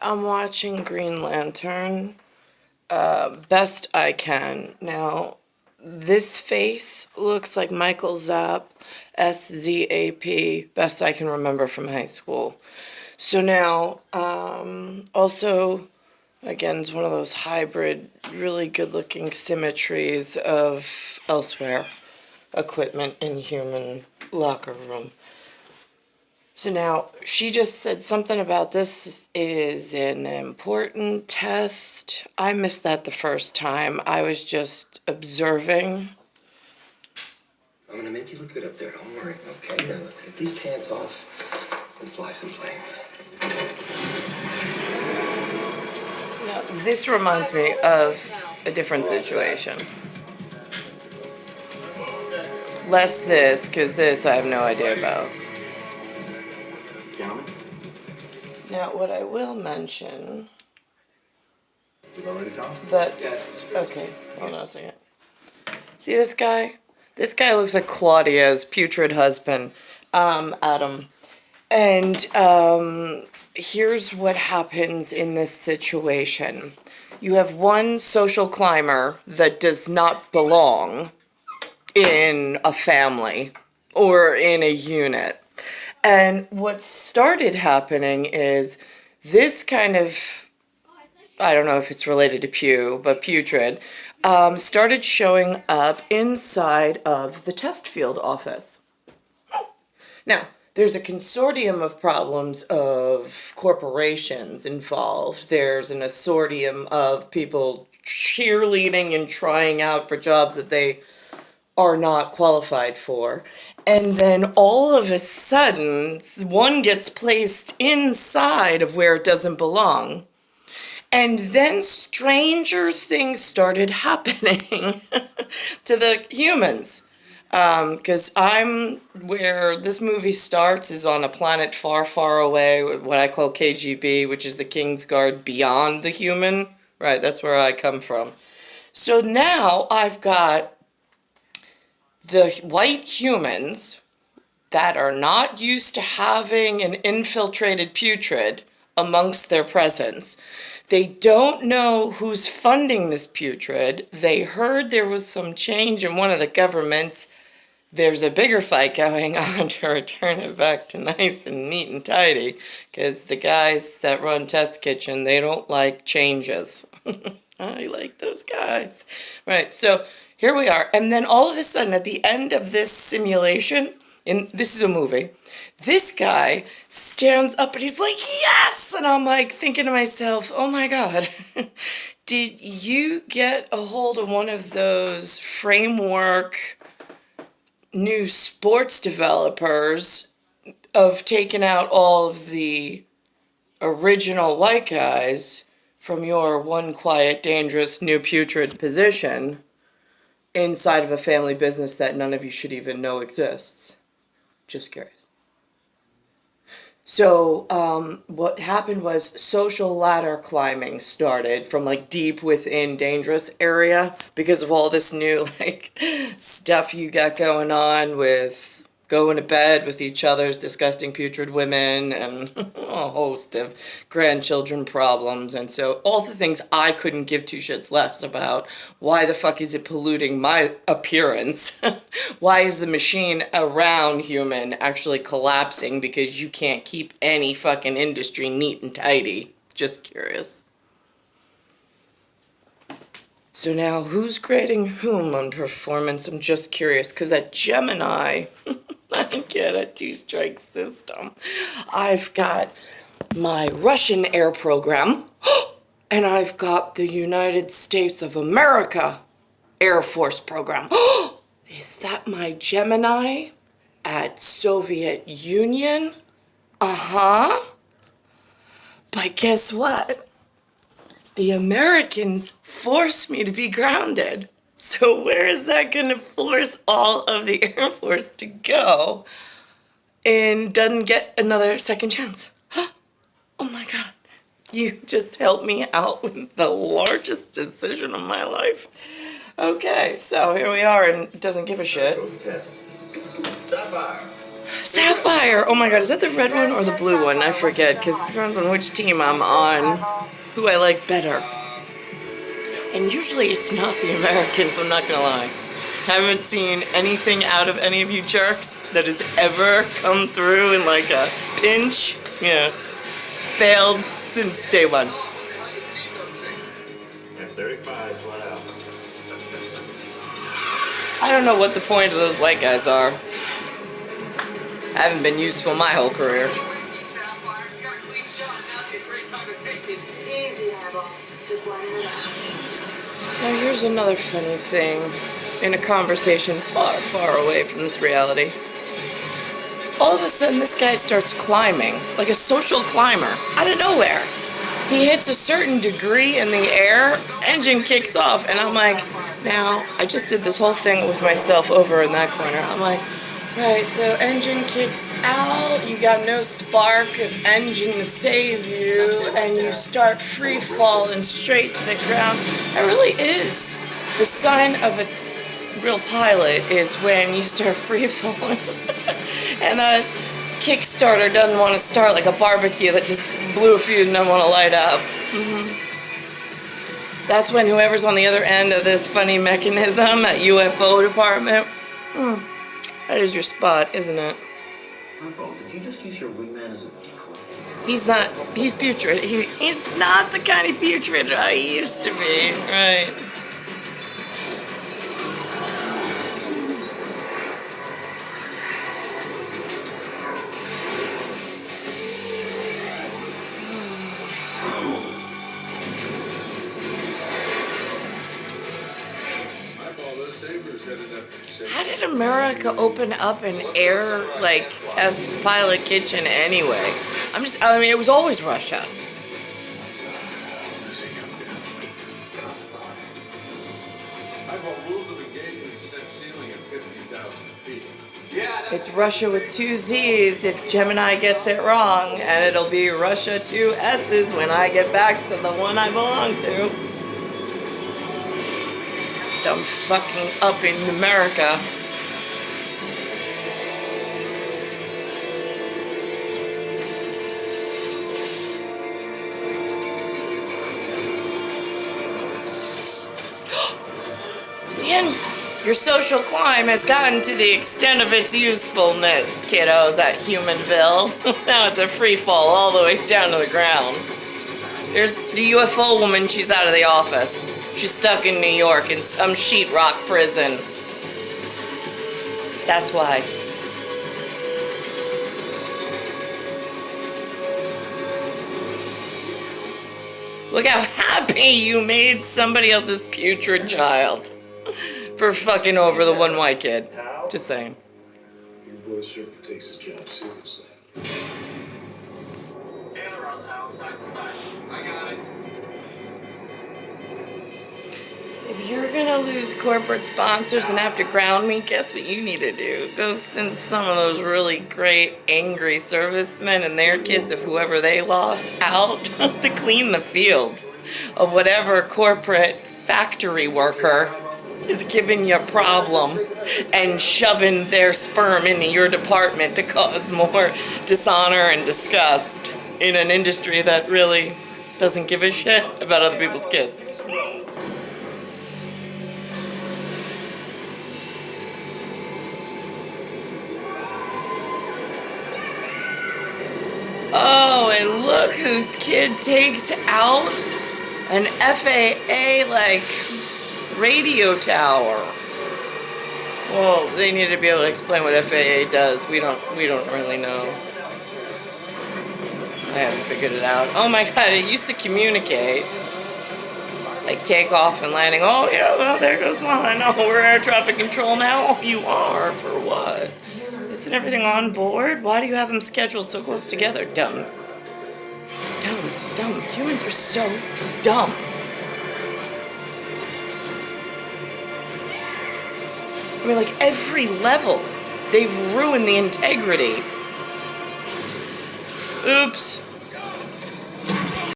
I'm watching Green Lantern best I can. Now, this face looks like Michael Zapp, SZAP, best I can remember from high school. So now, also, again, it's one of those hybrid, really good-looking symmetries of elsewhere equipment in human locker room. So now, she just said something about this is an important test. I missed that the first time. I was just observing. I'm gonna make you look good up there, don't worry, okay? Now let's get these pants off and fly some planes. So now, this reminds me of a different situation. Less this, because this I have no idea about. Gentlemen? Now, what I will mention... You all ready to talk? That... Okay, hold on a second. See this guy? This guy looks like Claudia's Pewtrid husband, Adam. And here's what happens in this situation. You have one social climber that does not belong in a family or in a unit. And what started happening is this kind of, I don't know if it's related to Pew, but Pewtrid, started showing up inside of the test field office. Now, there's a consortium of problems of corporations involved. There's an consortium of people cheerleading and trying out for jobs that they are not qualified for. And then all of a sudden, one gets placed inside of where it doesn't belong. And then stranger things started happening to the humans. Because where this movie starts is on a planet far, far away, what I call KGB, which is the Kingsguard beyond the human. Right, that's where I come from. So now I've got the white humans that are not used to having an infiltrated Pewtrid amongst their presence. They don't know who's funding this Pewtrid. They heard there was some change in one of the governments. There's a bigger fight going on to return it back to nice and neat and tidy, because the guys that run Test Kitchen, they don't like changes. I like those guys. Right, so here we are. And then all of a sudden, at the end of this simulation, and this is a movie, this guy stands up and he's like, yes! And I'm like thinking to myself, oh my God, did you get a hold of one of those framework new sports developers of taking out all of the original white guys from your one quiet, dangerous new Pewtrid position inside of a family business that none of you should even know exists? Just curious. So what happened was social ladder climbing started from like deep within dangerous area because of all this new like stuff you got going on with going to bed with each other's disgusting Pewtrid women and a host of grandchildren problems. And so all the things I couldn't give two shits less about. Why the fuck is it polluting my appearance? Why is the machine around human actually collapsing because you can't keep any fucking industry neat and tidy? Just curious. So now, who's grading whom on performance? I'm just curious, because at Gemini, I get a two-strike system. I've got my Russian air program, and I've got the United States of America Air Force program. Is that my Gemini at Soviet Union? Uh-huh. But guess what? The Americans forced me to be grounded. So where is that going to force all of the Air Force to go and doesn't get another second chance? Oh my God. You just helped me out with the largest decision of my life. Okay, so here we are, and it doesn't give a shit. Sapphire! Oh my god, is that the red one or the blue one? I forget, because it depends on which team I'm on, who I like better. And usually it's not the Americans, I'm not gonna lie. Haven't seen anything out of any of you jerks that has ever come through in like a pinch. Yeah. Failed since day one. F-35, flat out. I don't know what the point of those white guys are. I haven't been useful my whole career. Now here's another funny thing in a conversation far, far away from this reality. All of a sudden this guy starts climbing, like a social climber, out of nowhere. He hits a certain degree in the air, engine kicks off, and I'm like, now, I just did this whole thing with myself over in that corner. I'm like, right, so engine kicks out, you got no spark of engine to save you, and you start free falling straight to the ground. It really is. The sign of a real pilot is when you start free falling. And that Kickstarter doesn't want to start like a barbecue that just blew a fuse and doesn't want to light up. That's when whoever's on the other end of this funny mechanism, that UFO department, that is your spot, isn't it? Michael, did you just use your wingman as a decoy? He's not, he's Pewtrid. He's not the kind of Pewtrid I used to be, right? How did America open up an air, like, test pilot kitchen anyway? I mean, it was always Russia. It's Russia with 2 Z's if Gemini gets it wrong, and it'll be Russia 2 S's when I get back to the one I belong to. Dumb fucking up in America. Dan, your social climb has gotten to the extent of its usefulness, kiddos, at Humanville. Now it's a free fall all the way down to the ground. There's the UFO woman, she's out of the office. She's stuck in New York in some SHEETROCK prison. That's why. Look how happy you made somebody else's Pewtrid child for fucking over the one white kid. Just saying. Your voice sure takes his job seriously. If you're gonna lose corporate sponsors and have to ground me, guess what you need to do? Go send some of those really great angry servicemen and their kids of whoever they lost out to clean the field of whatever corporate factory worker is giving you a problem and shoving their sperm into your department to cause more dishonor and disgust in an industry that really doesn't give a shit about other people's kids. Oh, and look whose kid takes out an FAA, like, radio tower. Well, they need to be able to explain what FAA does. We don't really know. I haven't figured it out. Oh my god, it used to communicate. Like takeoff and landing. Oh yeah, well there goes mine. Oh, we're air traffic control now? Oh, you are? For what? Isn't everything on board? Why do you have them scheduled so close together? Dumb. Dumb. Humans are so dumb. I mean, like, every level, they've ruined the integrity. Oops.